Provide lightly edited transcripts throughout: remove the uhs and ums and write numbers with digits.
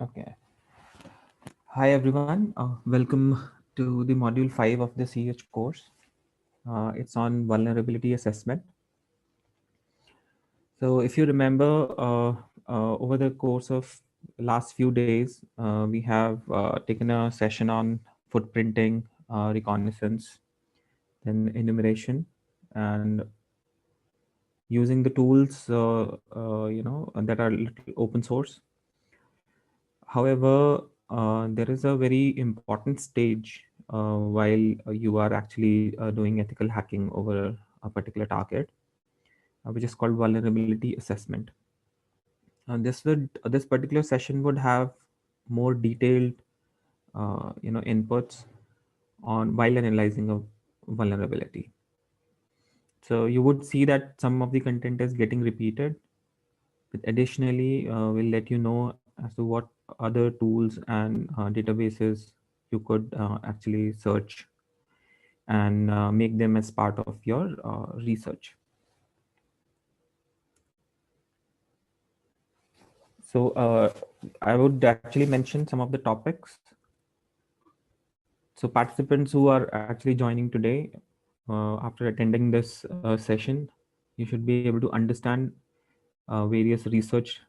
Okay. Hi, everyone. Welcome to the module 5 of the CH course. It's on vulnerability assessment. So if you remember, over the course of last few days, we have taken a session on footprinting, reconnaissance, then enumeration, and using the tools, that are little open source. However, there is a very important stage while you are actually doing ethical hacking over a particular target, which is called vulnerability assessment. This particular session would have more detailed, inputs on while analyzing a vulnerability. So you would see that some of the content is getting repeated. But additionally, we'll let you know as to what other tools and databases you could actually search and make them as part of your research. So I would actually mention some of the topics. So participants who are actually joining today, after attending this session, you should be able to understand various research,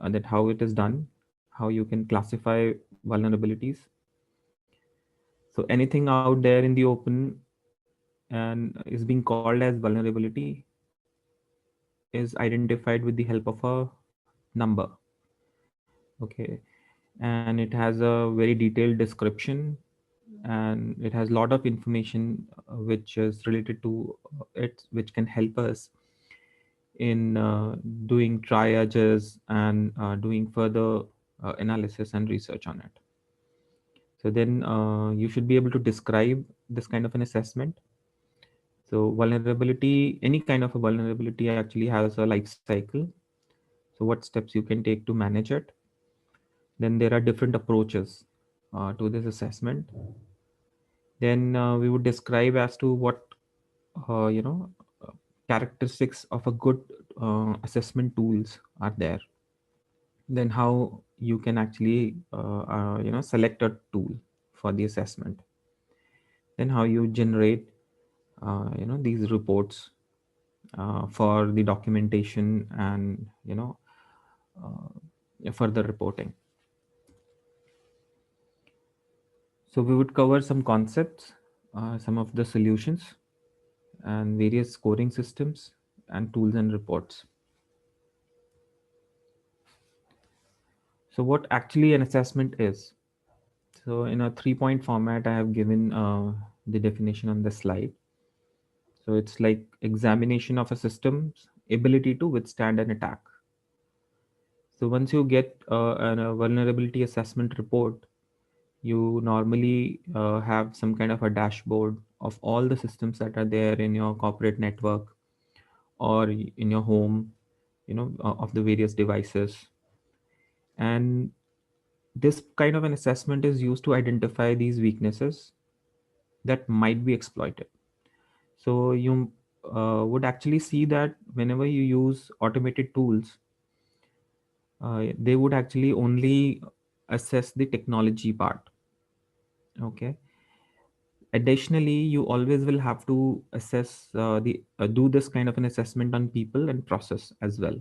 that how it is done, how you can classify vulnerabilities. So anything out there in the open and is being called as vulnerability is identified with the help of a number. Okay. And it has a very detailed description, and it has a lot of information which is related to it, which can help us in doing triages and doing further analysis and research on it. So then you should be able to describe this kind of an assessment. So vulnerability, any kind of a vulnerability actually has a life cycle. So what steps you can take to manage it. Then there are different approaches to this assessment. Then we would describe as to what uh, you know uh, characteristics of a good assessment tools are there. Then how you can actually select a tool for the assessment. Then how you generate these reports for the documentation and further reporting. So we would cover some concepts, some of the solutions, and various scoring systems and tools and reports. So what actually an assessment is? So in a 3-point format, I have given the definition on the slide. So it's like examination of a system's ability to withstand an attack. So once you get a vulnerability assessment report, you normally have some kind of a dashboard of all the systems that are there in your corporate network or in your home, of the various devices. And this kind of an assessment is used to identify these weaknesses that might be exploited. So you would actually see that whenever you use automated tools, they would actually only assess the technology part. Okay. Additionally, you always will have to assess the do this kind of an assessment on people and process as well.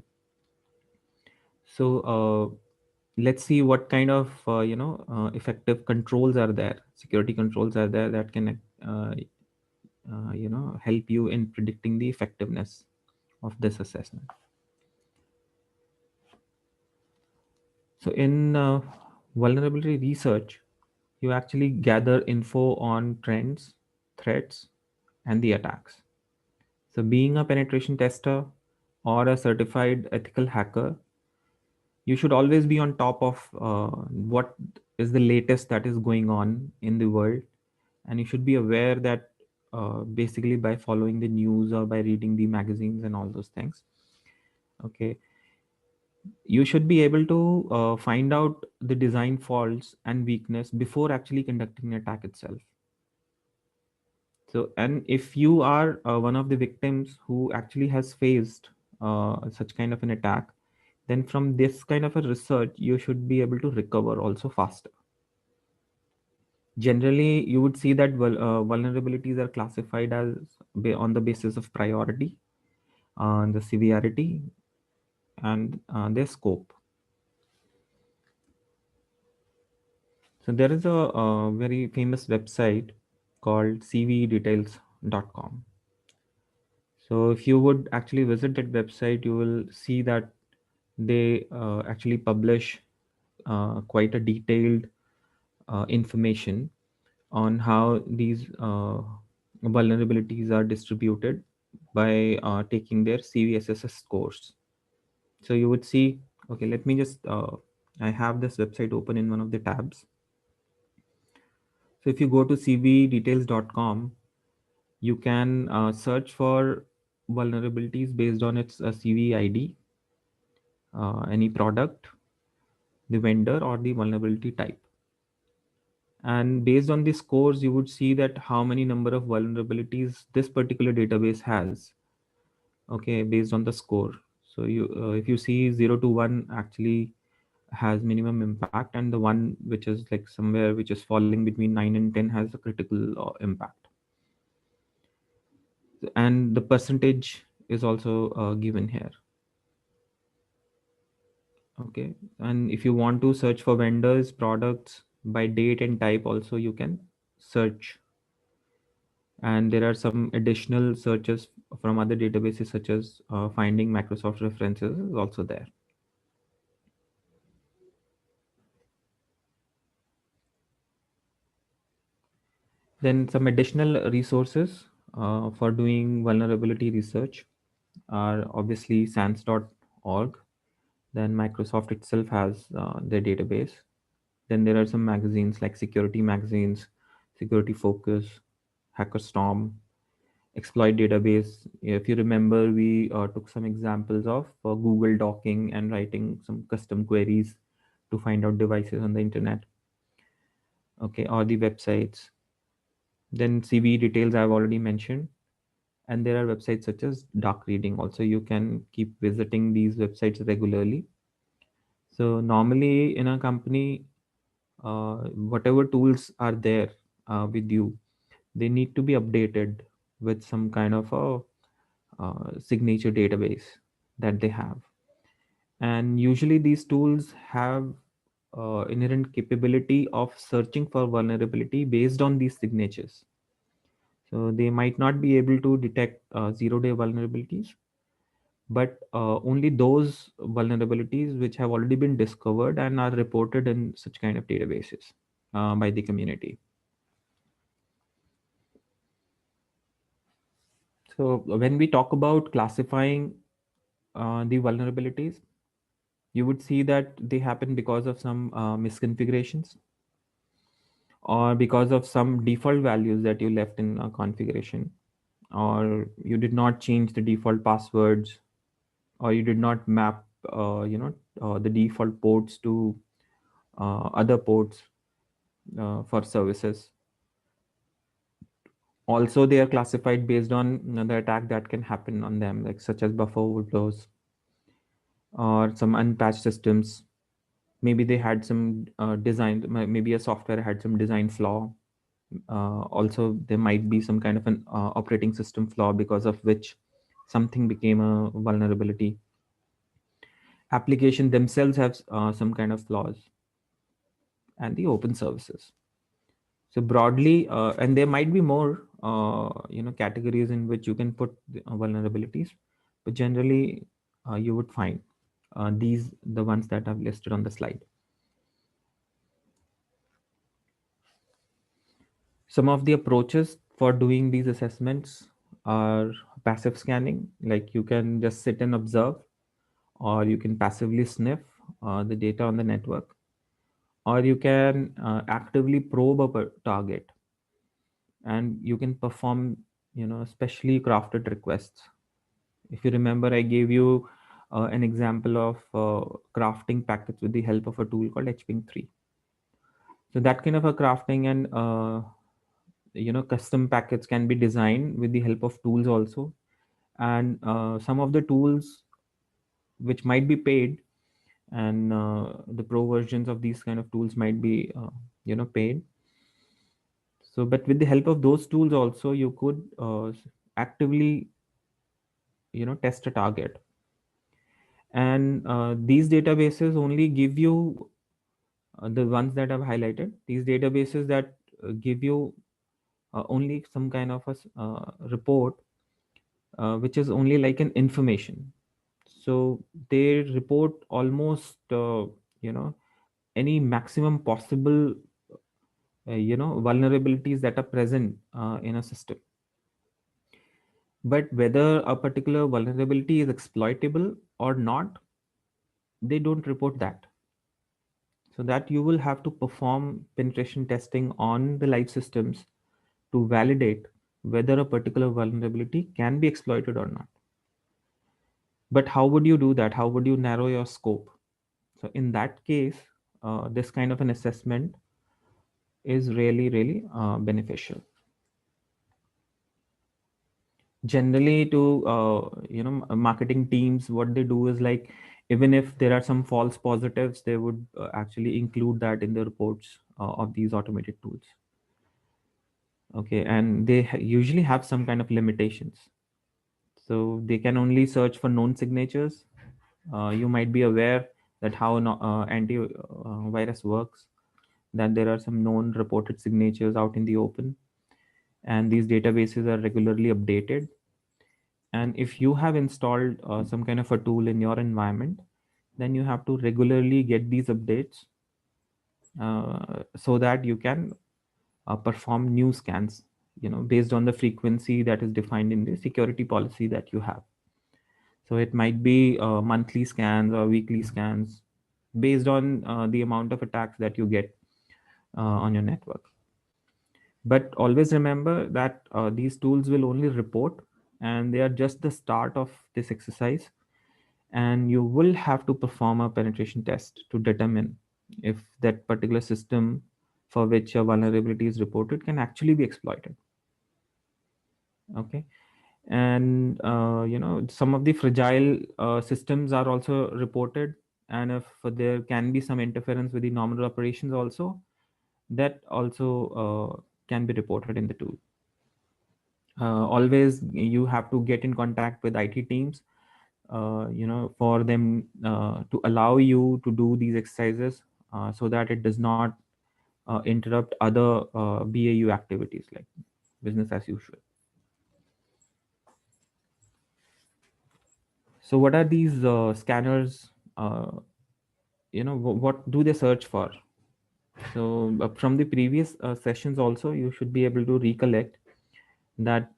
So let's see what kind of effective controls are there, security controls are there that can help you in predicting the effectiveness of this assessment. So in vulnerability research, you actually gather info on trends, threats, and the attacks. So being a penetration tester or a certified ethical hacker, you should always be on top of what is the latest that is going on in the world, and you should be aware that basically by following the news or by reading the magazines and all those things. Okay, you should be able to find out the design faults and weakness before actually conducting an attack itself. So, and if you are one of the victims who actually has faced such kind of an attack, then from this kind of a research you should be able to recover also faster. Generally you would see that vulnerabilities are classified as on the basis of priority, the severity, and their scope. So there is a very famous website called cvdetails.com. So if you would actually visit that website, you will see that they actually publish quite a detailed information on how these vulnerabilities are distributed by taking their CVSS scores. So you would see, okay, let me just, I have this website open in one of the tabs. So if you go to cvdetails.com, you can search for vulnerabilities based on its CV ID, any product, the vendor, or the vulnerability type. And based on the scores, you would see that how many number of vulnerabilities this particular database has. Okay, based on the score. So you, if you see 0 to 1 actually has minimum impact, and the one which is like somewhere which is falling between 9 and 10 has a critical impact. And the percentage is also given here. Okay, and if you want to search for vendors, products by date and type also, you can search. And there are some additional searches from other databases, such as finding Microsoft references is also there. Then some additional resources for doing vulnerability research are obviously sans.org. Then Microsoft itself has their database. Then there are some magazines like security magazines, Security Focus, Hackerstorm, Exploit Database. If you remember, we took some examples of Google docking and writing some custom queries to find out devices on the internet. Okay, or the websites. Then CV details I've already mentioned. And there are websites such as dark reading. Also, you can keep visiting these websites regularly. So normally in a company, whatever tools are there with you, they need to be updated with some kind of a signature database that they have. And usually these tools have inherent capability of searching for vulnerability based on these signatures. So they might not be able to detect zero-day vulnerabilities, but only those vulnerabilities which have already been discovered and are reported in such kind of databases by the community. So when we talk about classifying the vulnerabilities, you would see that they happen because of some misconfigurations, or because of some default values that you left in a configuration, or you did not change the default passwords, or you did not map the default ports to other ports for services. Also they are classified based on the attack that can happen on them, like such as buffer overflows or some unpatched systems. Maybe they had some maybe a software had some design flaw. Also there might be some kind of an operating system flaw because of which something became a vulnerability. Application themselves have some kind of flaws, and the open services. So broadly, and there might be more categories in which you can put the, vulnerabilities, but generally you would find these the ones that I've listed on the slide. Some of the approaches for doing these assessments are passive scanning, like you can just sit and observe, or you can passively sniff the data on the network, or you can actively probe a target, and you can perform specially crafted requests. If you remember, I gave you an example of crafting packets with the help of a tool called hping3. So that kind of a crafting and custom packets can be designed with the help of tools also. And some of the tools which might be paid, and the pro versions of these kind of tools might be paid. So but with the help of those tools also, you could actively test a target. And these databases only give you the ones that I've highlighted, these databases that give you only some kind of report, which is only like an information. So they report almost you know any maximum possible vulnerabilities that are present in a system. But whether a particular vulnerability is exploitable or not, they don't report that. So that you will have to perform penetration testing on the live systems to validate whether a particular vulnerability can be exploited or not. But how would you do that? How would you narrow your scope? So in that case, this kind of an assessment is really, really beneficial. Generally, to marketing teams, what they do is like, even if there are some false positives, they would actually include that in the reports of these automated tools. Okay, and they usually have some kind of limitations. So they can only search for known signatures. You might be aware that how an antivirus works, that there are some known reported signatures out in the open, and these databases are regularly updated. And if you have installed some kind of a tool in your environment, then you have to regularly get these updates so that you can perform new scans, based on the frequency that is defined in the security policy that you have. So it might be monthly scans or weekly scans based on the amount of attacks that you get on your network. But always remember that these tools will only report, and they are just the start of this exercise. And you will have to perform a penetration test to determine if that particular system for which a vulnerability is reported can actually be exploited. Okay. And some of the fragile systems are also reported, and if there can be some interference with the normal operations also, that also can be reported in the tool. Always you have to get in contact with IT teams, for them to allow you to do these exercises, so that it does not interrupt other BAU activities like business as usual. So what are these scanners? What do they search for? So from the previous sessions also, you should be able to recollect that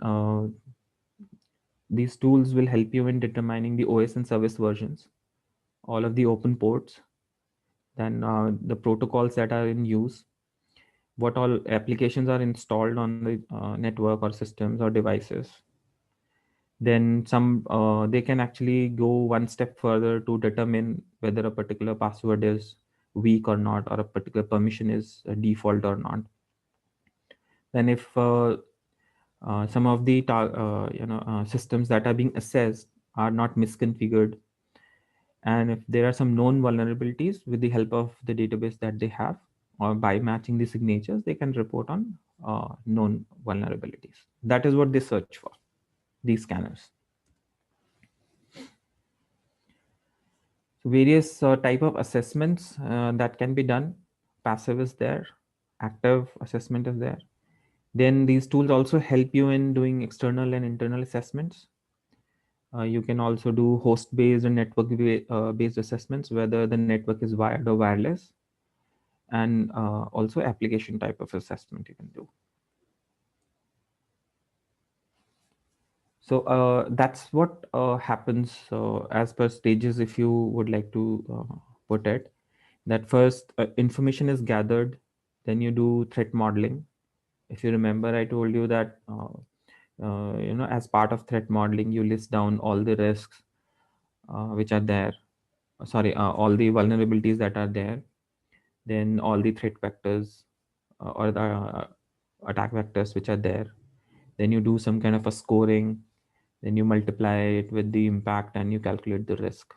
these tools will help you in determining the OS and service versions, all of the open ports, then the protocols that are in use, what all applications are installed on the network or systems or devices. Then some they can actually go one step further to determine whether a particular password is weak or not, or a particular permission is default or not. Then if some of the systems that are being assessed are not misconfigured, and if there are some known vulnerabilities, with the help of the database that they have, or by matching the signatures, they can report on known vulnerabilities. That is what they search for, these scanners. So various type of assessments that can be done. Passive is there, active assessment is there. Then these tools also help you in doing external and internal assessments. You can also do host-based and network-based assessments, whether the network is wired or wireless, and also application type of assessment you can do. So that's what happens as per stages, if you would like to put it. That first information is gathered, then you do threat modeling. If you remember, I told you that as part of threat modeling, you list down all the risks which are there. Sorry, all the vulnerabilities that are there, then all the threat vectors or the attack vectors which are there. Then you do some kind of a scoring, then you multiply it with the impact and you calculate the risk.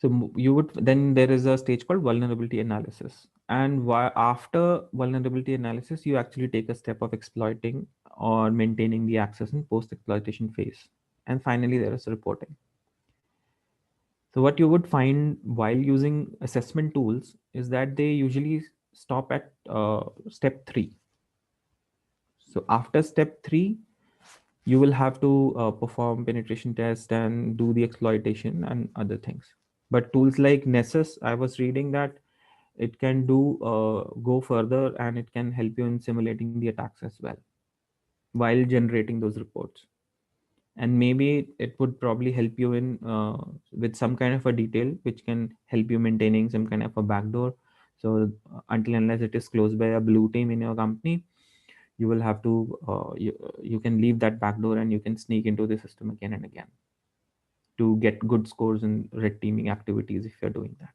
So you would then there is a stage called vulnerability analysis, and after vulnerability analysis, you actually take a step of exploiting or maintaining the access in post exploitation phase, and finally there is reporting. So what you would find while using assessment tools is that they usually stop at step three. So after step three, you will have to perform penetration test and do the exploitation and other things. But tools like Nessus, I was reading that it can do go further and it can help you in simulating the attacks as well while generating those reports. And maybe it would probably help you in with some kind of a detail which can help you maintaining some kind of a backdoor. So until unless it is closed by a blue team in your company, you will have to you can leave that backdoor and you can sneak into the system again and again to get good scores in red teaming activities if you're doing that.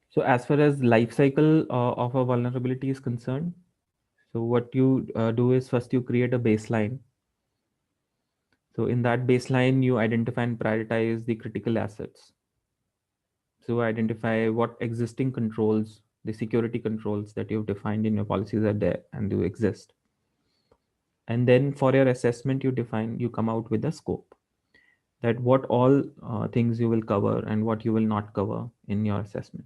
So as far as life cycle of a vulnerability is concerned, so what you do is first you create a baseline. So in that baseline, you identify and prioritize the critical assets. So identify what existing controls, the security controls that you've defined in your policies are there and do exist. And then for your assessment, you come out with a scope that what all things you will cover and what you will not cover in your assessment.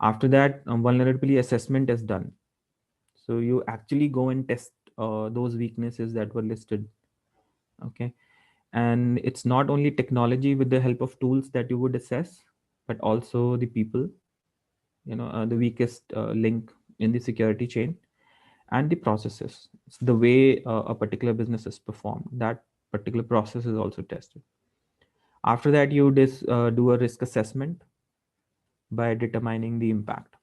After that, vulnerability assessment is done. So you actually go and test those weaknesses that were listed. Okay. And it's not only technology with the help of tools that you would assess, but also the people, the weakest link in the security chain and the processes. It's the way a particular business is performed. That particular process is also tested. After that, you do a risk assessment by determining the impact.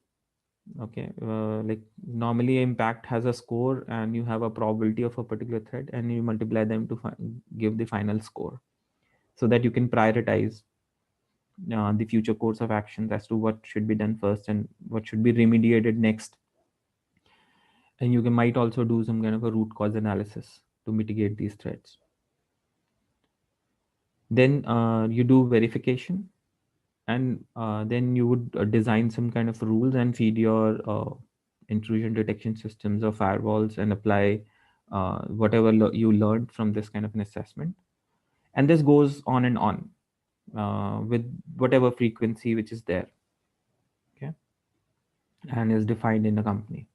Okay, like normally impact has a score and you have a probability of a particular threat and you multiply them to give the final score so that you can prioritize the future course of actions as to what should be done first and what should be remediated next. And you might also do some kind of a root cause analysis to mitigate these threats. Then you do verification, and then you would design some kind of rules and feed your intrusion detection systems or firewalls and apply whatever you learned from this kind of an assessment. And this goes on and on with whatever frequency which is there, okay, and is defined in the company.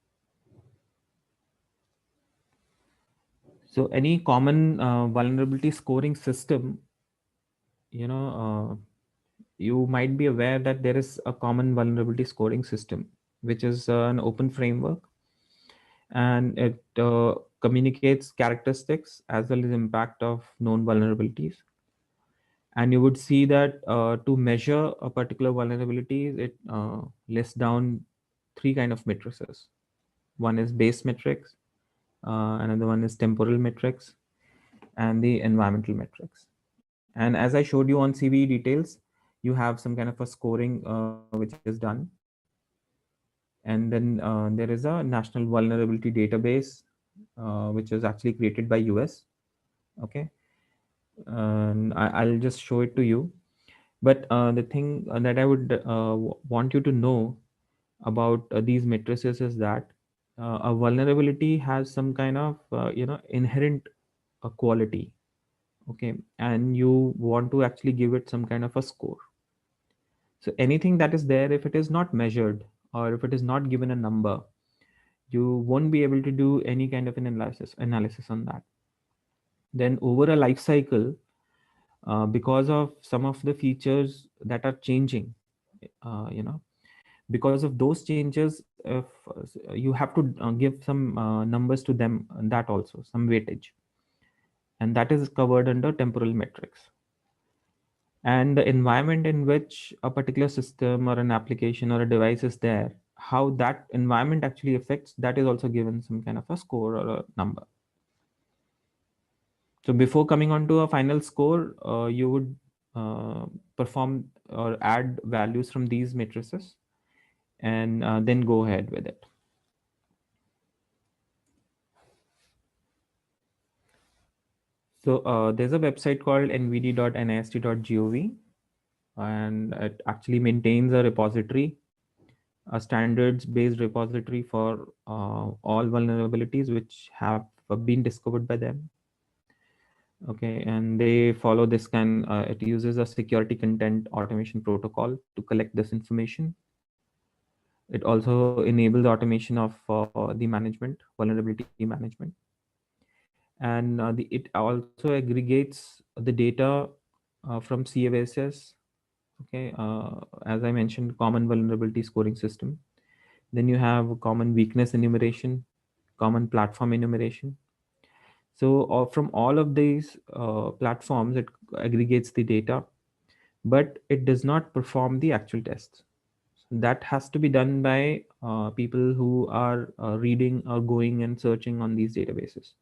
So any common vulnerability scoring system, you know, you might be aware that there is a common vulnerability scoring system, which is an open framework, and it communicates characteristics as well as impact of known vulnerabilities. And you would see that to measure a particular vulnerability, it lists down three kind of matrices. One is base metrics, another one is temporal metrics, and the environmental metrics. And as I showed you on CVE details, you have some kind of a scoring which is done. And then there is a national vulnerability database, which is actually created by US. Okay. And I'll just show it to you. But the thing that I would want you to know about these matrices is that a vulnerability has some kind of inherent quality. Okay, and you want to actually give it some kind of a score. So anything that is there, if it is not measured or if it is not given a number, you won't be able to do any kind of an analysis on that. Then over a life cycle, because of some of the features that are changing, because of those changes, if you have to give some numbers to them, that also some weightage, and that is covered under temporal metrics. And the environment in which a particular system or an application or a device is there, how that environment actually affects, that is also given some kind of a score or a number. So before coming on to a final score, you would perform or add values from these matrices and then go ahead with it. So there's a website called nvd.nist.gov, and it actually maintains a repository, a standards-based repository for all vulnerabilities which have been discovered by them. Okay, and they follow this kind. It uses a security content automation protocol to collect this information. It also enables automation of the management, vulnerability management, and it also aggregates the data from CVSS. Okay, as I mentioned, common vulnerability scoring system. Then you have common weakness enumeration, common platform enumeration. So from all of these platforms, it aggregates the data, but it does not perform the actual tests. That has to be done by people who are reading or going and searching on these databases.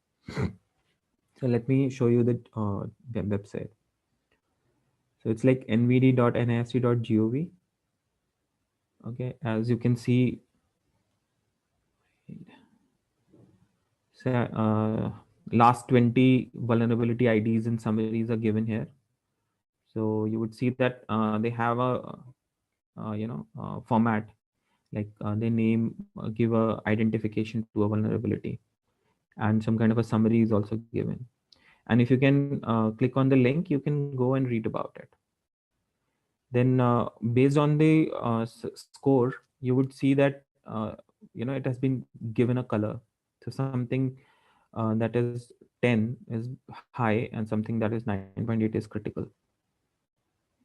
So let me show you the website. So it's like nvd.nist.gov. Okay, as you can see, so, last 20 vulnerability IDs and summaries are given here. So you would see that they have a format, like they name give a identification to a vulnerability, and some kind of a summary is also given. And if you can click on the link, you can go and read about it. Then based on the score, you would see that it has been given a color. So something that is 10 is high, and something that is 9.8 is critical.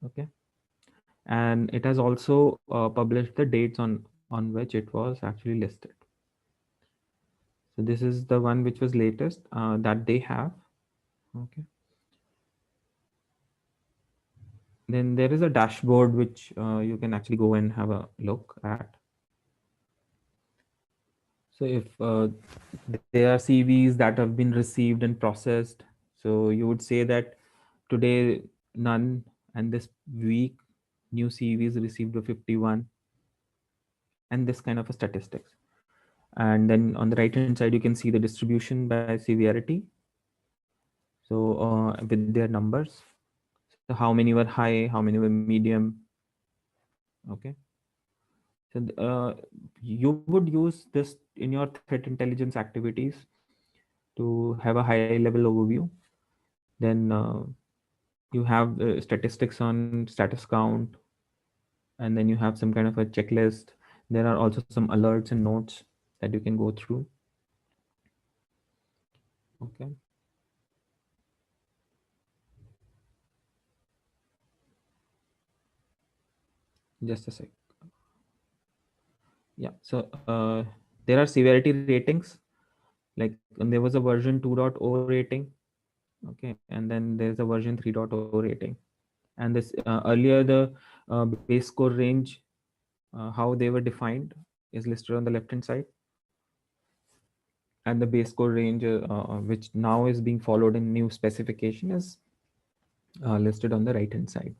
Okay, and it has also published the dates on which it was actually listed. So this is the one which was latest that they have. Okay, then there is a dashboard which you can actually go and have a look at. So if there are CVs that have been received and processed, so you would say that today none, and this week new CVs received a 51, and this kind of a statistics. And then on the right hand side, you can see the distribution by severity. So with their numbers, so how many were high, how many were medium. Okay, so you would use this in your threat intelligence activities to have a high level overview. Then you have statistics on status count, and then you have some kind of a checklist. There are also some alerts and notes that you can go through. Okay, just a sec. Yeah, so there are severity ratings, like there was a version 2.0 rating. Okay, and then there's a version 3.0 rating. And this earlier, the base score range, how they were defined, is listed on the left hand side, and the base score range, which now is being followed in new specification, is listed on the right hand side.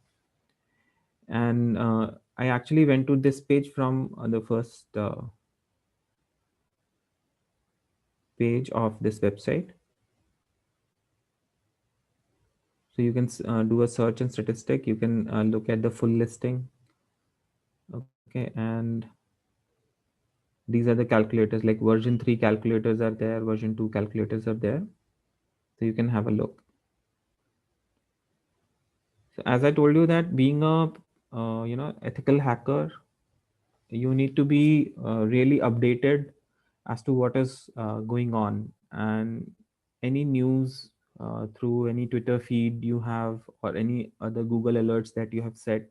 And I actually went to this page from the first page of this website. So you can do a search and statistic. You can look at the full listing. Okay, and these are the calculators, like version 3 calculators are there, version 2 calculators are there. So you can have a look. So as I told you, that being a ethical hacker, you need to be really updated as to what is going on, and any news through any Twitter feed you have, or any other Google alerts that you have set,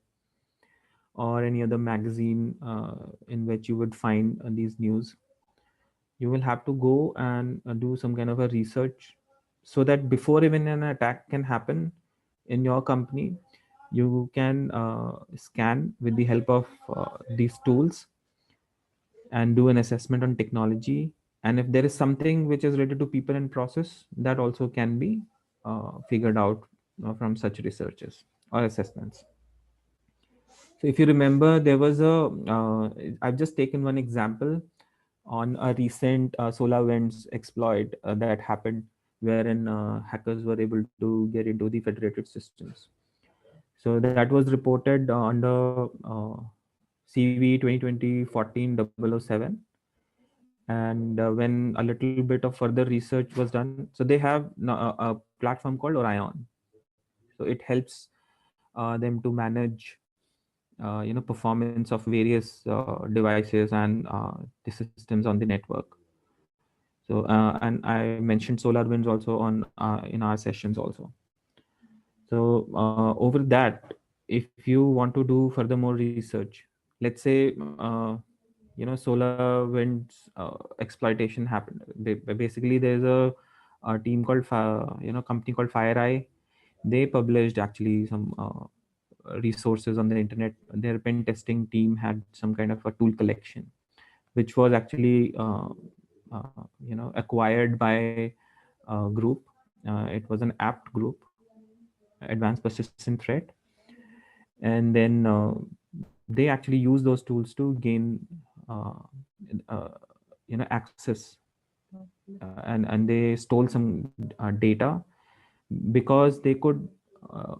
or any other magazine in which you would find these news, you will have to go and do some kind of a research, so that before even an attack can happen in your company, you can scan with the help of these tools and do an assessment on technology. And if there is something which is related to people and process, that also can be figured out from such researches or assessments. So if you remember, there was I've just taken one example on a recent SolarWinds exploit that happened. wherein hackers were able to get into the federated systems. So that was reported under CV 2020-14-007. And when a little bit of further research was done, so they have a platform called Orion. So it helps them to manage performance of various devices and the systems on the network. So and I mentioned SolarWinds also on in our sessions also. So over that, if you want to do further more research, let's say solar winds exploitation happened. Basically, there's a team called company called FireEye. They published actually some resources on the internet. Their pen testing team had some kind of a tool collection, which was actually acquired by a group. It was an apt group, advanced persistent threat, and then they actually use those tools to gain uh, uh, access, and they stole some data because they could uh,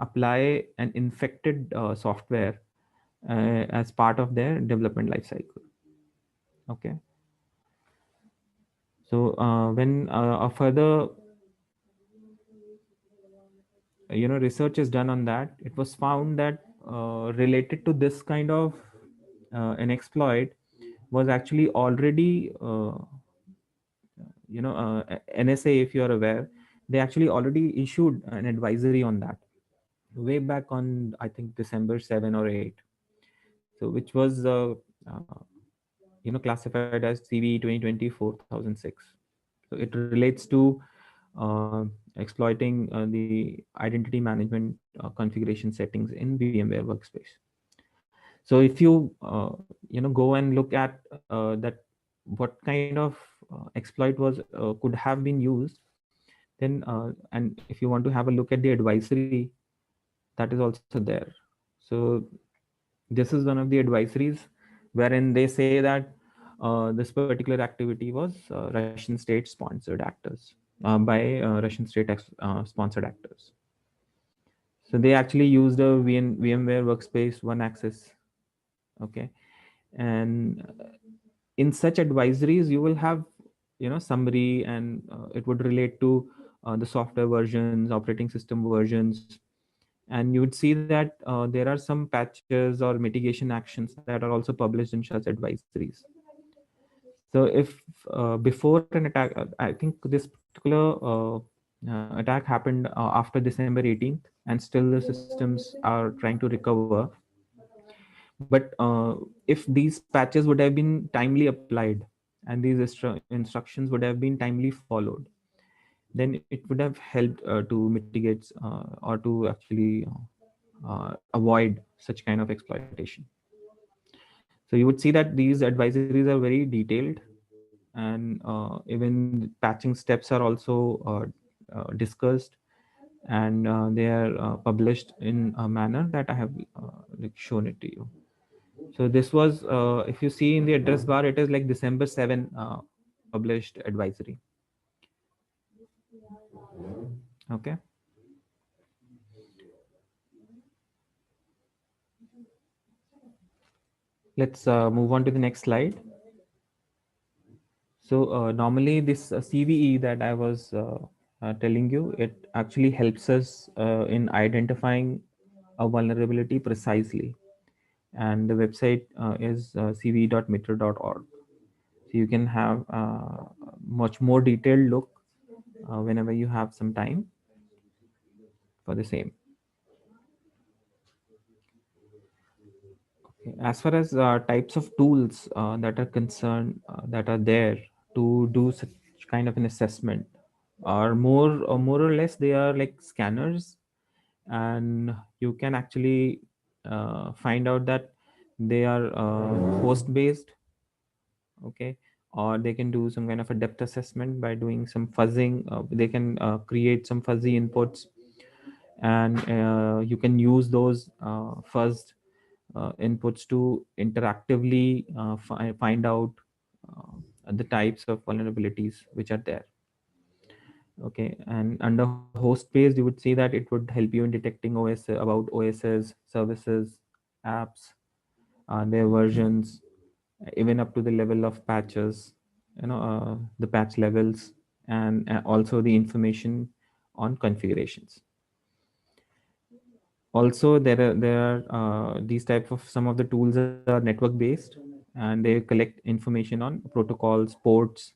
apply an infected software as part of their development lifecycle. Okay, so when a further research is done on that, it was found that related to this kind of an exploit was actually already NSA, if you are aware, they actually already issued an advisory on that way back on, I think, December 7 or 8. So which was uh, classified as CVE 2020-4006. So it relates to uh, exploiting the identity management configuration settings in VMware Workspace. So if you go and look at that, what kind of exploit was could have been used, then and if you want to have a look at the advisory, that is also there. So this is one of the advisories wherein they say that this particular activity was Russian state sponsored actors, by Russian state sponsored actors. So they actually used a VMware Workspace one access. Okay, and in such advisories you will have summary, and it would relate to the software versions, operating system versions, and you would see that there are some patches or mitigation actions that are also published in such advisories. So if before an attack, I think this particular attack happened after December 18th, and still the systems are trying to recover. But if these patches would have been timely applied, and these instructions would have been timely followed, then it would have helped to mitigate or to actually avoid such kind of exploitation. So you would see that these advisories are very detailed, and even patching steps are also discussed, and they are published in a manner that I have like shown it to you. So this was, if you see in the address bar, it is like December 7 published advisory. Okay. Let's move on to the next slide. So normally this CVE that I was telling you, it actually helps us in identifying a vulnerability precisely. And the website is cve.mitra.org. So you can have much more detailed look whenever you have some time for the same. Okay. As far as types of tools that are concerned, that are there to do such kind of an assessment, are more or less they are like scanners, and you can actually find out that they are host based. Okay, or they can do some kind of a depth assessment by doing some fuzzing. They can create some fuzzy inputs, and you can use those fuzzed inputs to interactively find out the types of vulnerabilities which are there. Okay, and under host based, you would see that it would help you in detecting OSs, services, apps, their versions, even up to the level of patches, the patch levels, and also the information on configurations. Also, there are these type of some of the tools are network based, and they collect information on protocols, ports,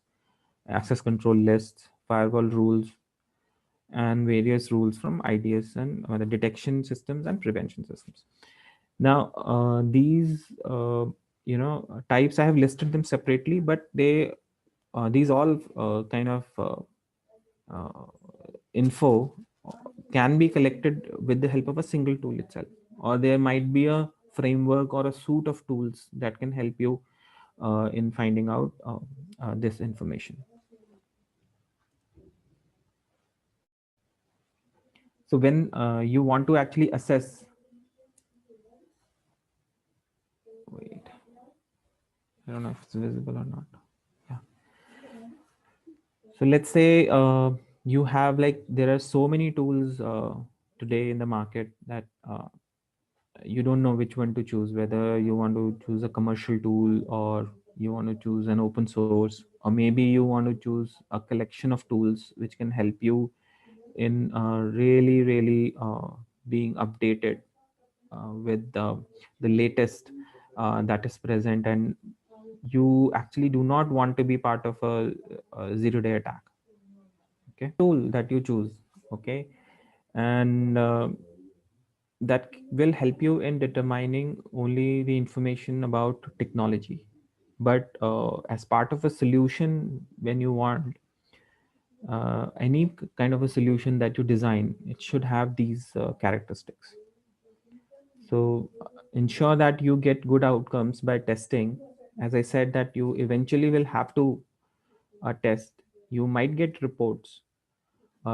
access control lists, firewall rules, and various rules from IDS and the detection systems and prevention systems. Now, these types I have listed them separately, but these all kind of uh, info can be collected with the help of a single tool itself, or there might be a framework or a suite of tools that can help you in finding out this information. So when you want to actually assess, wait, I don't know if it's visible or not. Yeah. So let's say you have, like, there are so many tools today in the market that you don't know which one to choose, whether you want to choose a commercial tool or you want to choose an open source, or maybe you want to choose a collection of tools which can help you in really being updated with the latest that is present, and you actually do not want to be part of a zero-day attack. Okay, tool that you choose. Okay, and that will help you in determining only the information about technology, but as part of a solution, when you want any kind of a solution that you design, it should have these characteristics. So ensure that you get good outcomes by testing. As I said, that you eventually will have to test. You might get reports,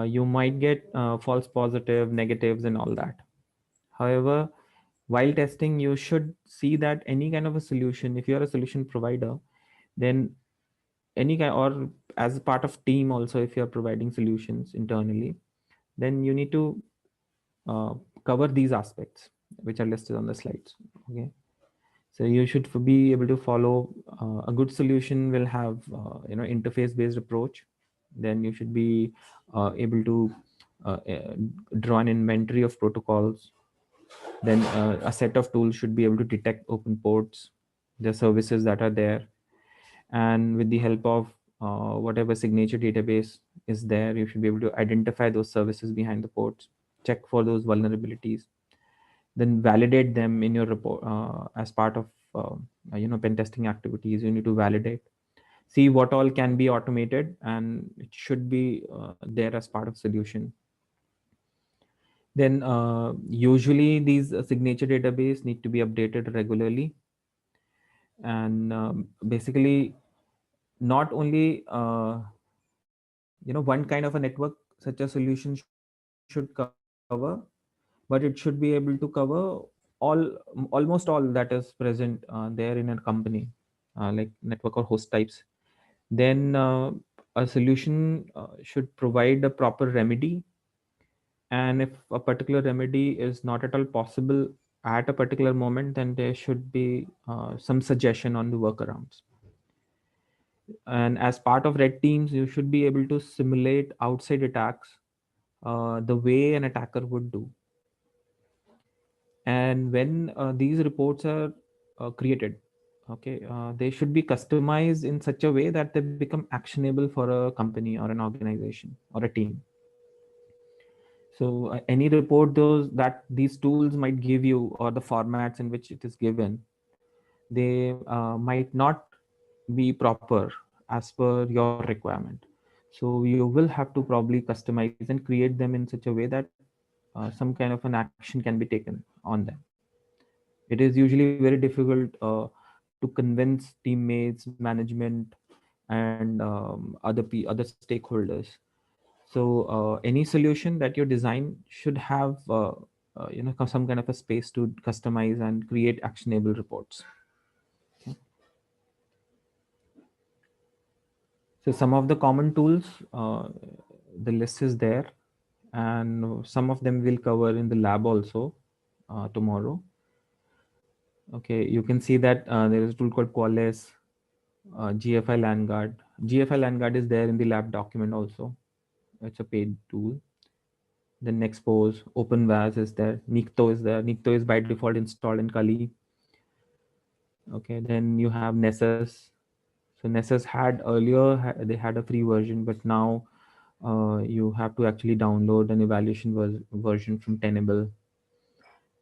you might get false positive negatives and all that. However, while testing, you should see that any kind of a solution, if you are a solution provider, then any kind, or as a part of team also, if you are providing solutions internally, then you need to uh, cover these aspects which are listed on the slides. Okay, so you should be able to follow a good solution will have interface based approach. Then you should be able to draw an inventory of protocols. Then a set of tools should be able to detect open ports, the services that are there, and with the help of whatever signature database is there, you should be able to identify those services behind the ports, check for those vulnerabilities, then validate them in your report as part of pen testing activities. You need to validate, see what all can be automated, and it should be there as part of solution. Then usually these signature database need to be updated regularly, and basically not only one kind of a network such a solution should cover, but it should be able to cover all almost all that is present there in a company, like network or host types. Then a solution should provide a proper remedy, and if a particular remedy is not at all possible at a particular moment, then there should be some suggestion on the workarounds. And as part of red teams, you should be able to simulate outside attacks the way an attacker would do. And when these reports are created, okay, they should be customized in such a way that they become actionable for a company or an organization or a team. So any report those that these tools might give you, or the formats in which it is given, they might not be proper as per your requirement. So you will have to probably customize and create them in such a way that some kind of an action can be taken on them. It is usually very difficult to convince teammates, management, and other stakeholders. So any solution that you design should have some kind of a space to customize and create actionable reports. Okay. So some of the common tools the list is there, and some of them will cover in the lab also tomorrow. Okay, you can see that there is a tool called Qualys, GFI LandGuard. GFI LandGuard is there in the lab document also. It's a paid tool. Then Expose, OpenVAS is there. Nikto is there. Nikto is by default installed in Kali. Okay, then you have Nessus. So Nessus had earlier, they had a free version, but now you have to actually download an evaluation version from Tenable.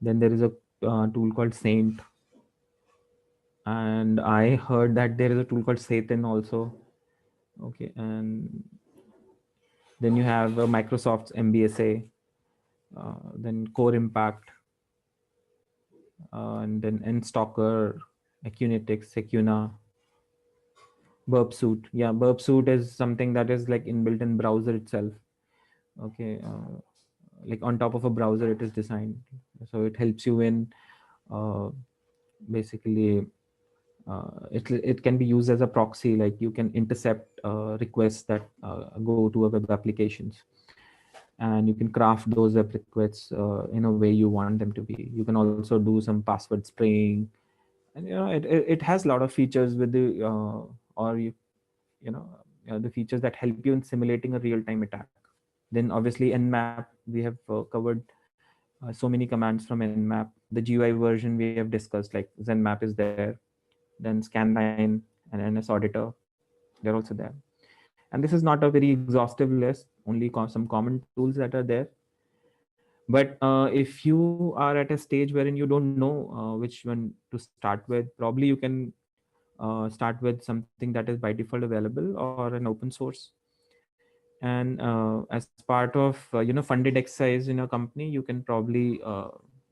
Then there is a tool called Saint, and I heard that there is a tool called Satan also. Okay, and then you have Microsoft's MBSA, then Core Impact, and then NStalker, Acunetics, Secuna, Burp Suite. Yeah, Burp Suite is something that is like inbuilt in browser itself. Okay, like on top of a browser, it is designed, so it helps you in uh, basically it can be used as a proxy. Like you can intercept requests that go to a web applications, and you can craft those web requests in a way you want them to be. You can also do some password spraying, and it has a lot of features with the or you know the features that help you in simulating a real-time attack. Then obviously Nmap, we have covered so many commands from Nmap. The GUI version we have discussed, like Zenmap is there, then Scanline and NS Auditor, they're also there. And this is not a very exhaustive list, only some common tools that are there. But if you are at a stage wherein you don't know which one to start with, probably you can start with something that is by default available or an open source. And as part of funded exercise in a company, you can probably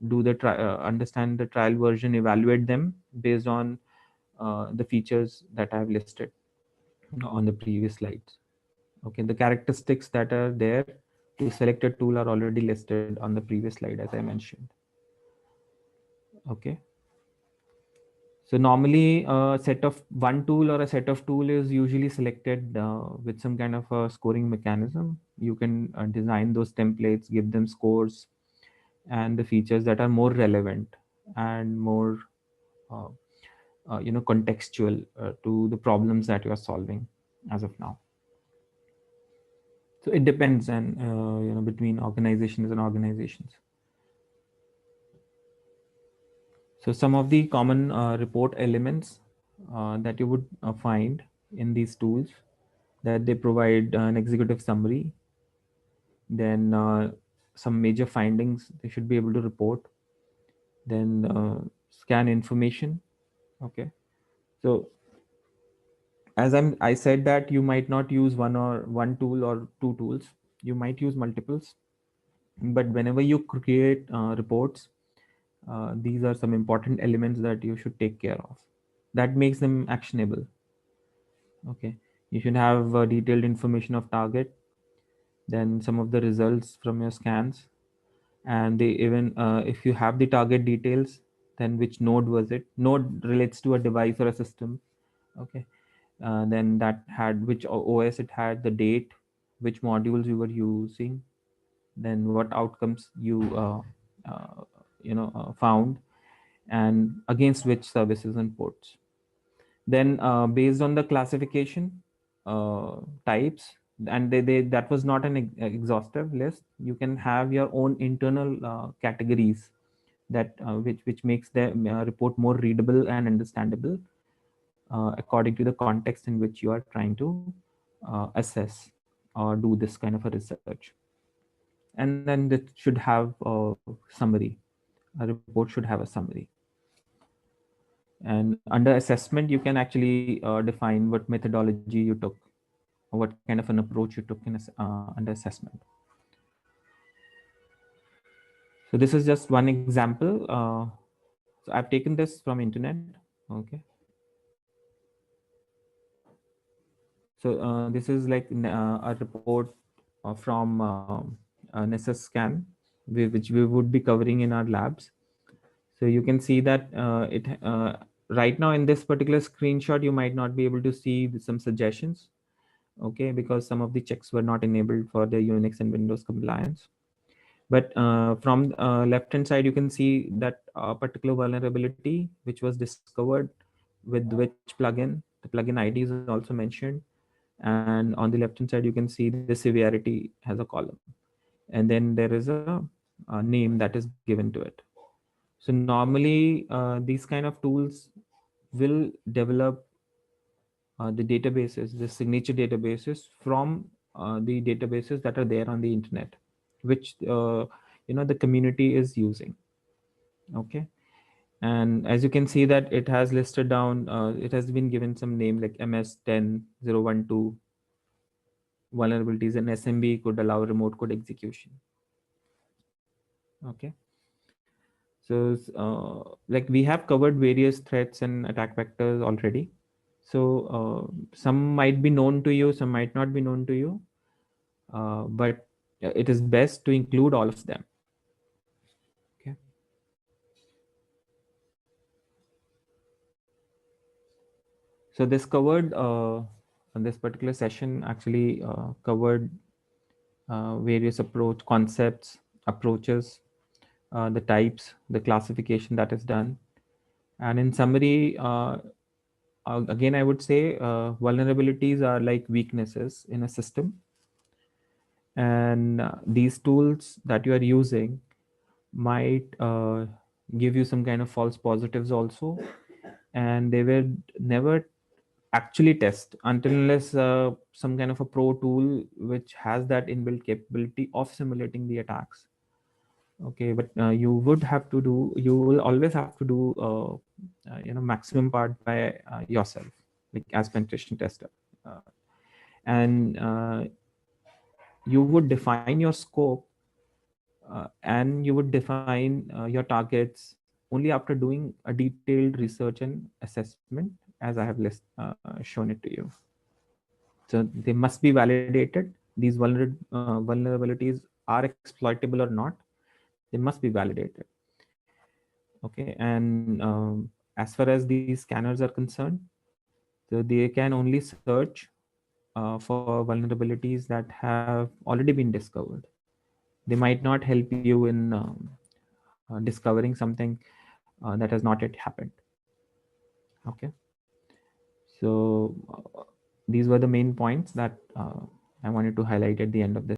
do the understand the trial version, evaluate them based on the features that I have listed on the previous slides. Okay, the characteristics that are there to select a tool are already listed on the previous slide, as I mentioned. Okay, so normally a set of one tool or a set of tool is usually selected with some kind of a scoring mechanism. You can design those templates, give them scores and the features that are more relevant and more uh, contextual to the problems that you are solving as of now. So it depends, and between organizations and organizations. So some of the common report elements that you would find in these tools, that they provide an executive summary, then some major findings they should be able to report, then scan information. Okay, so I said that you might not use one tool or two tools, you might use multiples, but whenever you create reports, these are some important elements that you should take care of that makes them actionable. Okay, you should have detailed information of target, then some of the results from your scans, and they even if you have the target details, then which node was it. Node relates to a device or a system. Okay, then that had which OS it had, the date, which modules you were using, then what outcomes you found, and against which services and ports. Then based on the classification uh, types, and they that was not an exhaustive list, you can have your own internal categories that which makes the report more readable and understandable according to the context in which you are trying to assess or do this kind of a research. And then it should have a summary. A report should have a summary. And under assessment, you can actually define what methodology you took or what kind of an approach you took in under assessment. So this is just one example. So I've taken this from internet. Okay. So this is like a report from Nessus scan, which we would be covering in our labs. So you can see that it right now in this particular screenshot, you might not be able to see some suggestions. okay, because some of the checks were not enabled for the Unix and Windows compliance. But from left hand side, you can see that particular vulnerability which was discovered with which plugin. The plugin ID is also mentioned, and on the left hand side, you can see the severity has a column, and then there is a name that is given to it. So normally, these kind of tools will develop the databases, the signature databases from the databases that are there on the internet, which the community is using. Okay, and as you can see that it has listed down, it has been given some name like MS10.012 vulnerabilities, and SMB could allow remote code execution. Okay, so like we have covered various threats and attack vectors already. So some might be known to you, some might not be known to you, but it is best to include all of them. Okay. So this covered this particular session actually covered various approach concepts, approaches, the types, the classification that is done, and in summary, again I would say vulnerabilities are like weaknesses in a system, and these tools that you are using might give you some kind of false positives also, and they will never actually test until unless some kind of a pro tool which has that inbuilt capability of simulating the attacks. Okay, but you will always have to do maximum part by yourself, like as penetration tester, uh, and you would define your scope, and you would define your targets only after doing a detailed research and assessment, as I have shown it to you. So they must be validated. These vulnerabilities are exploitable or not, they must be validated. Okay, and as far as these scanners are concerned, so they can only search for vulnerabilities that have already been discovered. They might not help you in discovering something that has not yet happened. Okay, so these were the main points that I wanted to highlight at the end of this